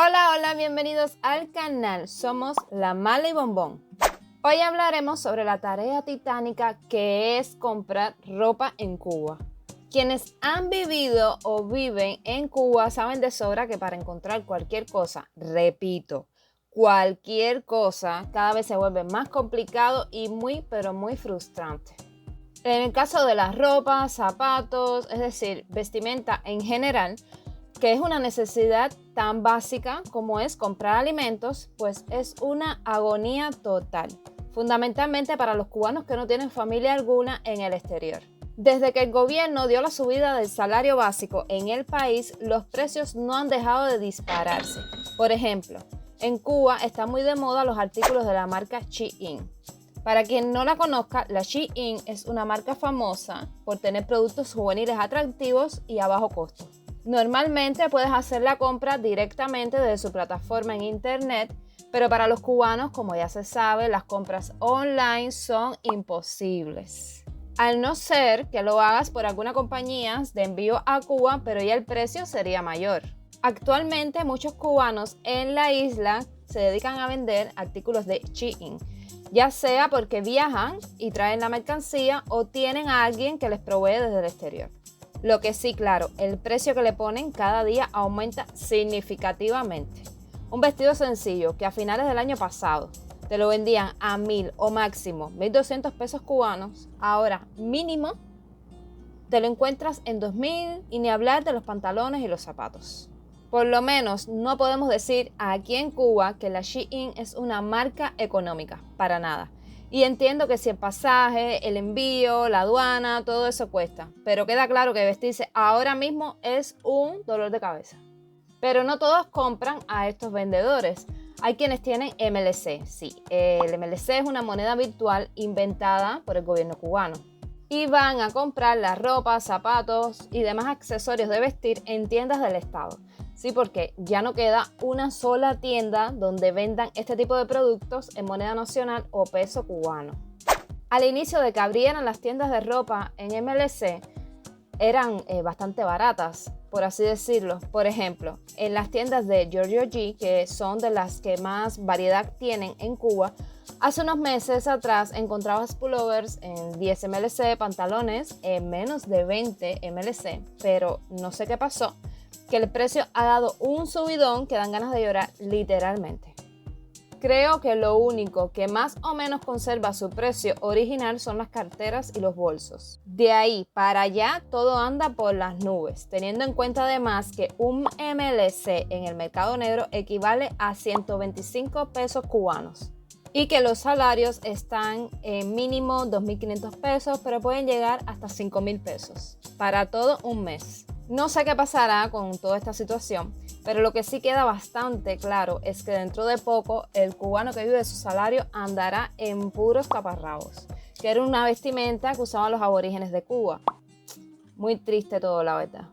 Hola, hola, bienvenidos al canal. Somos La Mala y Bombón. Hoy hablaremos sobre la tarea titánica que es comprar ropa en Cuba. Quienes han vivido o viven en Cuba saben de sobra que para encontrar cualquier cosa, repito, cualquier cosa, cada vez se vuelve más complicado y muy frustrante. En el caso de las ropas, zapatos, es decir, vestimenta en general, que es una necesidad tan básica como es comprar alimentos, pues es una agonía total, fundamentalmente para los cubanos que no tienen familia alguna en el exterior. Desde que el gobierno dio la subida del salario básico en el país, los precios no han dejado de dispararse. Por ejemplo, en Cuba están muy de moda los artículos de la marca Shein. Para quien no la conozca, la Shein es una marca famosa por tener productos juveniles atractivos y a bajo costo. Normalmente puedes hacer la compra directamente desde su plataforma en internet, pero para los cubanos, como ya se sabe, las compras online son imposibles. Al no ser que lo hagas por alguna compañía de envío a Cuba, pero ya el precio sería mayor. Actualmente muchos cubanos en la isla se dedican a vender artículos de Shein, ya sea porque viajan y traen la mercancía o tienen a alguien que les provee desde el exterior. Lo que sí, claro, el precio que le ponen cada día aumenta significativamente. Un vestido sencillo que a finales del año pasado te lo vendían a 1,000 o máximo 1,200 pesos cubanos, ahora mínimo te lo encuentras en 2,000 y ni hablar de los pantalones y los zapatos. Por lo menos no podemos decir aquí en Cuba que la Shein es una marca económica, para nada. Y entiendo que si el pasaje, el envío, la aduana, todo eso cuesta. Pero queda claro que vestirse ahora mismo es un dolor de cabeza. Pero no todos compran a estos vendedores. Hay quienes tienen MLC. Sí, el MLC es una moneda virtual inventada por el gobierno cubano. Y van a comprar la ropa, zapatos y demás accesorios de vestir en tiendas del estado. Sí, porque ya no queda una sola tienda donde vendan este tipo de productos en moneda nacional o peso cubano. Al inicio de que abrieran las tiendas de ropa en MLC, eran bastante baratas, por así decirlo. Por ejemplo, en las tiendas de Giorgio G, que son de las que más variedad tienen en Cuba, hace unos meses atrás encontrabas pullovers en 10 MLC, pantalones en menos de 20 MLC, pero no sé qué pasó, que el precio ha dado un subidón que dan ganas de llorar literalmente. Creo que lo único que más o menos conserva su precio original son las carteras y los bolsos. De ahí para allá todo anda por las nubes, teniendo en cuenta además que un MLC en el mercado negro equivale a 125 pesos cubanos y que los salarios están en mínimo 2.500 pesos, pero pueden llegar hasta 5.000 pesos para todo un mes. No sé qué pasará con toda esta situación, pero lo que sí queda bastante claro es que dentro de poco el cubano que vive de su salario andará en puros taparrabos, que era una vestimenta que usaban los aborígenes de Cuba. Muy triste todo, la verdad.